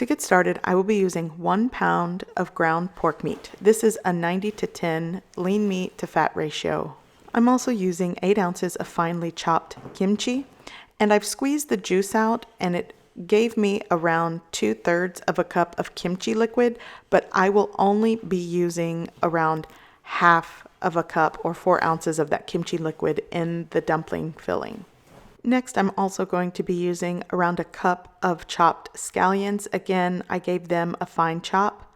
To get started, I will be using 1 pound of ground pork meat. This is a 90-10 lean meat to fat ratio. I'm also using 8 ounces of finely chopped kimchi, and I've squeezed the juice out, and it gave me around 2/3 of a cup of kimchi liquid, but I will only be using around half of a cup or 4 ounces of that kimchi liquid in the dumpling filling. Next, I'm also going to be using around a cup of chopped scallions. Again, I gave them a fine chop.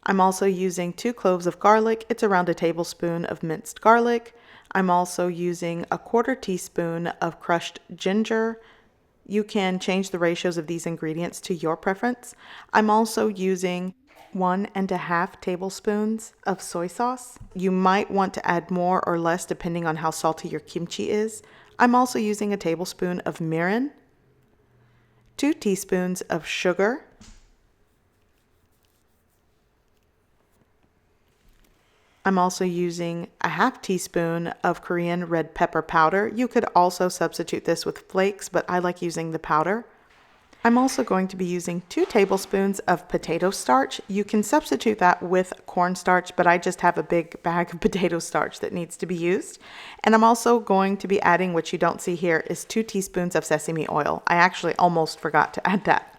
I'm also using 2 cloves of garlic. It's around a tablespoon of minced garlic. I'm also using a 1/4 teaspoon of crushed ginger. You can change the ratios of these ingredients to your preference. I'm also using 1½ tablespoons of soy sauce. You might want to add more or less depending on how salty your kimchi is. I'm also using a tablespoon of mirin, 2 teaspoons of sugar, I'm also using a 1/2 teaspoon of Korean red pepper powder. You could also substitute this with flakes, but I like using the powder. I'm also going to be using 2 tablespoons of potato starch. You can substitute that with cornstarch, but I just have a big bag of potato starch that needs to be used. And I'm also going to be adding, which you don't see here, is 2 teaspoons of sesame oil. I actually almost forgot to add that.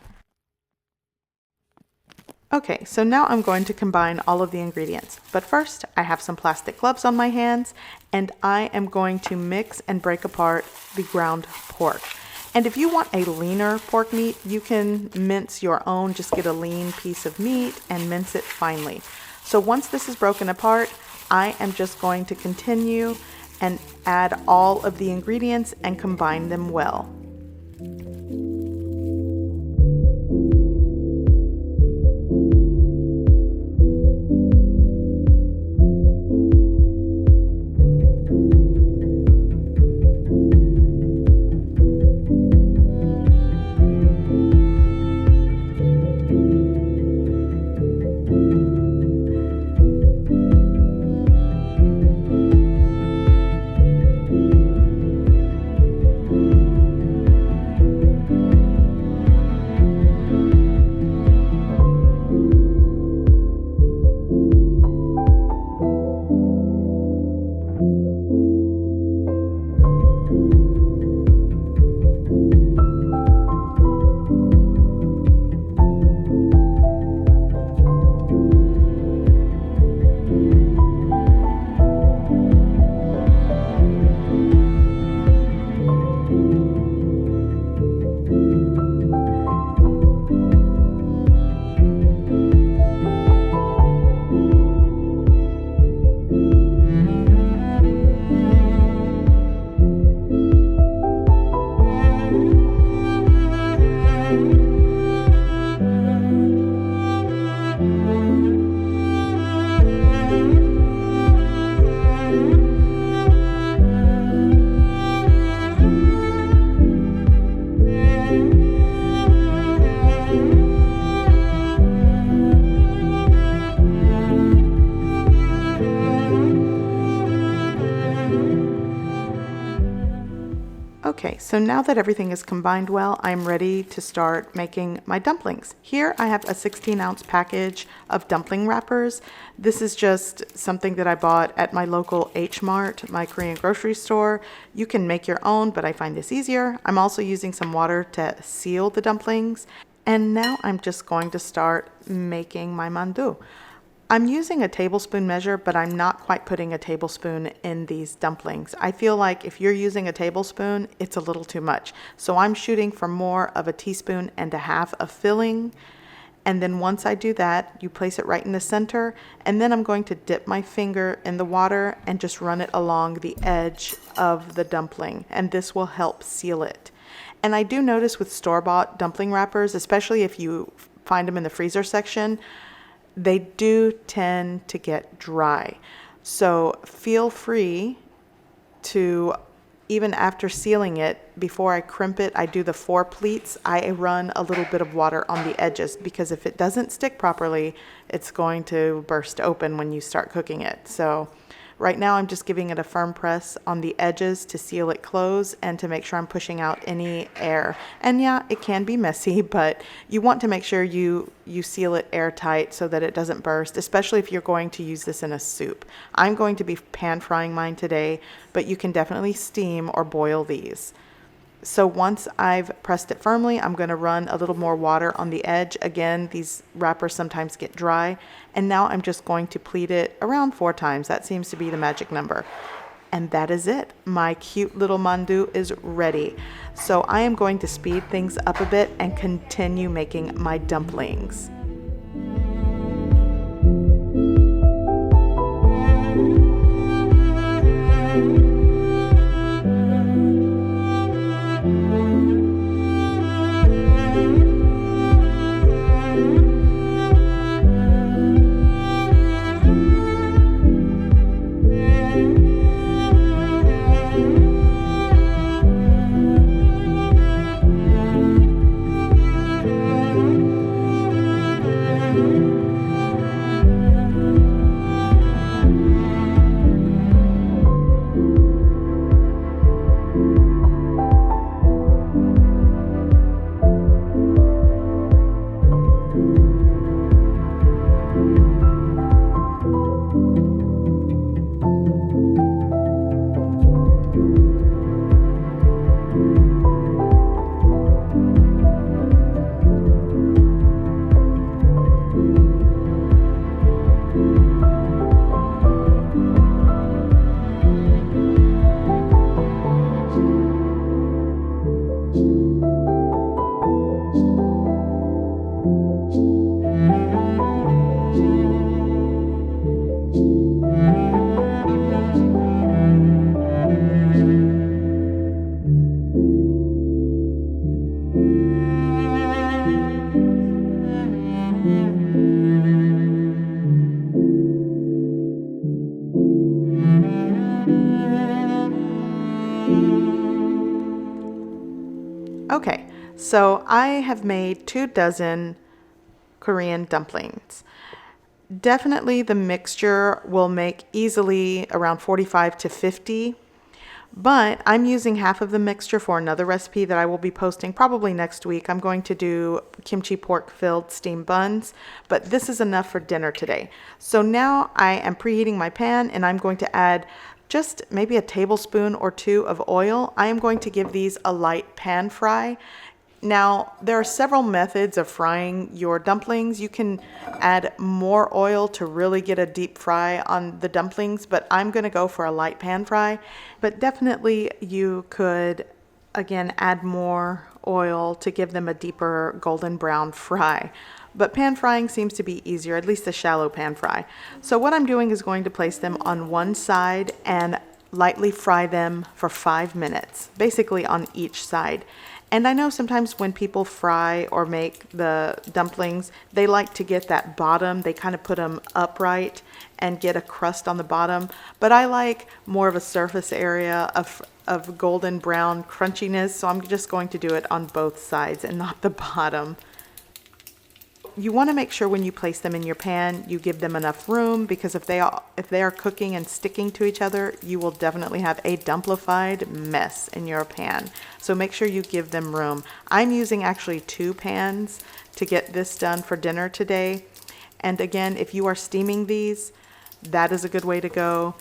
Okay, so now I'm going to combine all of the ingredients. But first, I have some plastic gloves on my hands, and I am going to mix and break apart the ground pork. And if you want a leaner pork meat, you can mince your own. Just get a lean piece of meat and mince it finely. So once this is broken apart, I am just going to continue and add all of the ingredients and combine them well. Okay, so now that everything is combined well, I'm ready to start making my dumplings. Here I have a 16-ounce package of dumpling wrappers. This is just something that I bought at my local H Mart, my Korean grocery store. You can make your own, but I find this easier. I'm also using some water to seal the dumplings. And now I'm just going to start making my mandu. I'm using a tablespoon measure, but I'm not quite putting a tablespoon in these dumplings. I feel like if you're using a tablespoon, it's a little too much. So I'm shooting for more of a 1.5 teaspoons of filling. And then once I do that, you place it right in the center. And then I'm going to dip my finger in the water and just run it along the edge of the dumpling. And this will help seal it. And I do notice with store-bought dumpling wrappers, especially if you find them in the freezer section, they do tend to get dry. So feel free to, even after sealing it, before I crimp it, I do the 4 pleats, I run a little bit of water on the edges, because if it doesn't stick properly, it's going to burst open when you start cooking it. So Right now I'm just giving it a firm press on the edges to seal it close and to make sure I'm pushing out any air. And yeah, it can be messy, but you want to make sure you seal it airtight so that it doesn't burst, especially if you're going to use this in a soup. I'm going to be pan frying mine today, but you can definitely steam or boil these. So once I've pressed it firmly, I'm going to run a little more water on the edge. Again, these wrappers sometimes get dry. And now I'm just going to pleat it around 4 times. That seems to be the magic number. And that is it. My cute little mandu is ready. So I am going to speed things up a bit and continue making my dumplings. Okay, so I have made 2 dozen Korean dumplings. Definitely the mixture will make easily around 45 to 50, but I'm using half of the mixture for another recipe that I will be posting probably next week. I'm going to do kimchi pork filled steamed buns, but this is enough for dinner today. So now I am preheating my pan and I'm going to add just maybe a tablespoon or 2 of oil. I am going to give these a light pan fry. Now, there are several methods of frying your dumplings. You can add more oil to really get a deep fry on the dumplings, but I'm going to go for a light pan fry. But definitely you could, again, add more oil to give them a deeper golden brown fry. But pan frying seems to be easier, at least a shallow pan fry. So what I'm doing is going to place them on one side and lightly fry them for 5 minutes, basically on each side. And I know sometimes when people fry or make the dumplings, they like to get that bottom, they kind of put them upright and get a crust on the bottom. But I like more of a surface area of golden brown crunchiness, so I'm just going to do it on both sides and not the bottom. You want to make sure when you place them in your pan, you give them enough room, because if they are cooking and sticking to each other, you will definitely have a dumplified mess in your pan. So make sure you give them room. I'm using actually 2 pans to get this done for dinner today. And again, if you are steaming these, that is a good way to go.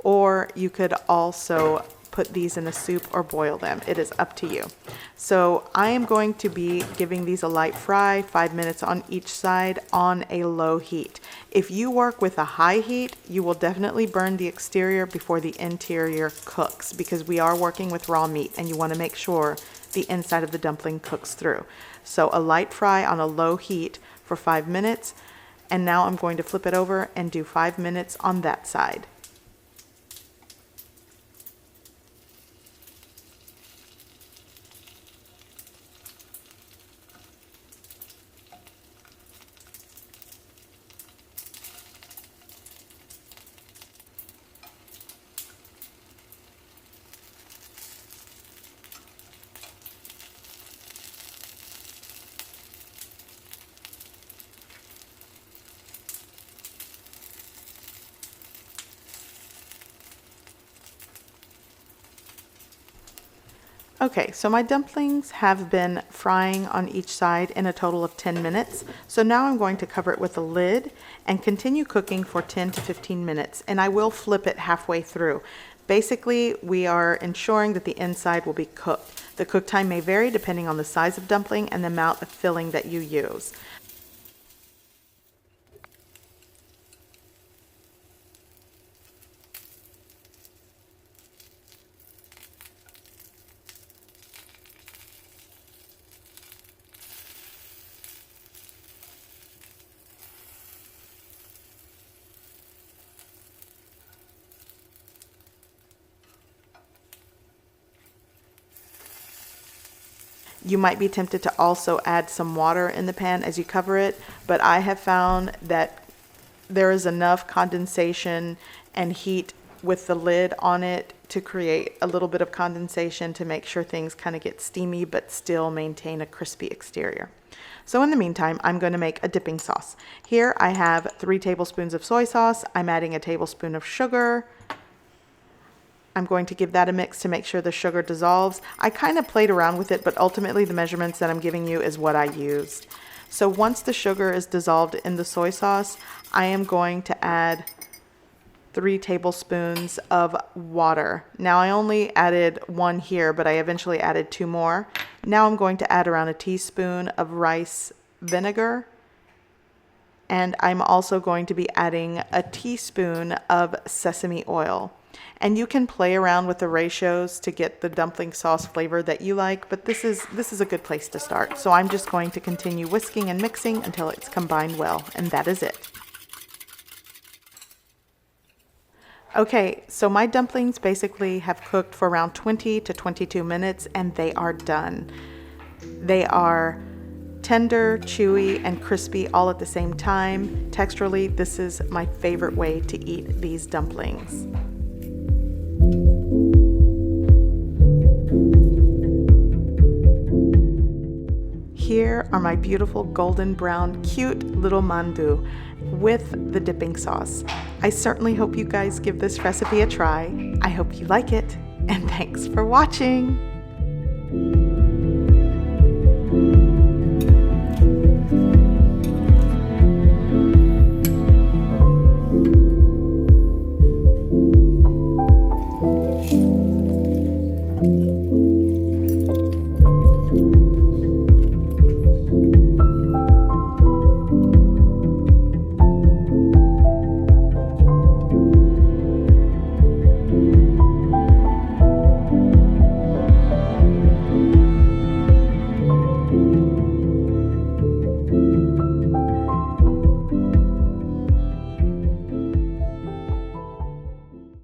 Or you could also put these in a soup or boil them. It is up to you. So I am going to be giving these a light fry, 5 minutes on each side on a low heat. If you work with a high heat, you will definitely burn the exterior before the interior cooks, because we are working with raw meat and you want to make sure the inside of the dumpling cooks through. So a light fry on a low heat for 5 minutes. And now I'm going to flip it over and do 5 minutes on that side. Okay, so my dumplings have been frying on each side in a total of 10 minutes. So now I'm going to cover it with a lid and continue cooking for 10 to 15 minutes. And I will flip it halfway through. Basically, we are ensuring that the inside will be cooked. The cook time may vary depending on the size of dumpling and the amount of filling that you use. You might be tempted to also add some water in the pan as you cover it, but I have found that there is enough condensation and heat with the lid on it to create a little bit of condensation to make sure things kind of get steamy but still maintain a crispy exterior. So in the meantime, I'm going to make a dipping sauce. Here I have 3 tablespoons of soy sauce. I'm adding a tablespoon of sugar. I'm going to give that a mix to make sure the sugar dissolves. I kind of played around with it, but ultimately the measurements that I'm giving you is what I used. So once the sugar is dissolved in the soy sauce, I am going to add 3 tablespoons of water. Now I only added 1 here, but I eventually added 2 more. Now I'm going to add around a teaspoon of rice vinegar. And I'm also going to be adding a teaspoon of sesame oil. And you can play around with the ratios to get the dumpling sauce flavor that you like, but this is a good place to start. So I'm just going to continue whisking and mixing until it's combined well, and that is it. Okay, so my dumplings basically have cooked for around 20 to 22 minutes, and they are done. They are tender, chewy, and crispy all at the same time. Texturally, this is my favorite way to eat these dumplings. Here are my beautiful golden brown, cute little mandu with the dipping sauce. I certainly hope you guys give this recipe a try. I hope you like it, and thanks for watching.